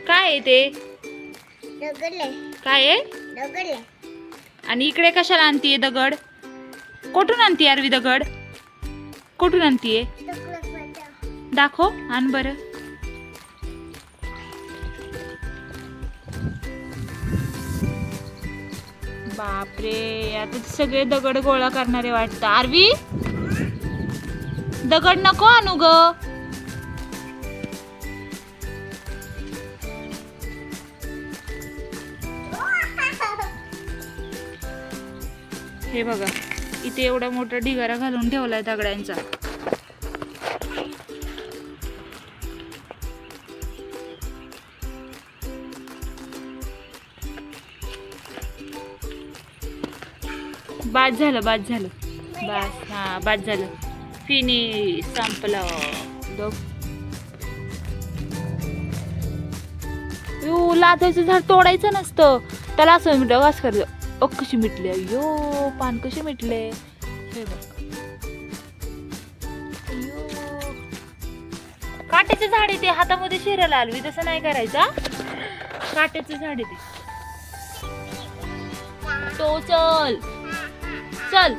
काय आहे ते? दगड आहे. काय आहे? दगड आहे. आणि इकडे कशाला आणतीये दगड? कुठून आणतीये आरवी दगड? कुठून आणतीये? दाखव, आण बरं. बापरे, आता सगळे दगड गोळा करणारे वाटतं. आरवी, दगड नको आणू ग. हे बघा, इथे एवढा मोठा ढिगारा घालून ठेवलाय दगडांचा. बाद झालं, बाद झालं, बस. हा, बाद झालं. फिनिश, संपलं. लाजायचं झाड तोडायचं नसतं, त्याला असं मिठलं वास करायचं. कशी मिटले, अयो पान कसे मिटले. हे बघ, काट्याचं झाड आहे ते, हातामध्ये शिरायला आलवी. तसं नाही करायचं. काट्याचं झाड आहे ते. तो चल चल.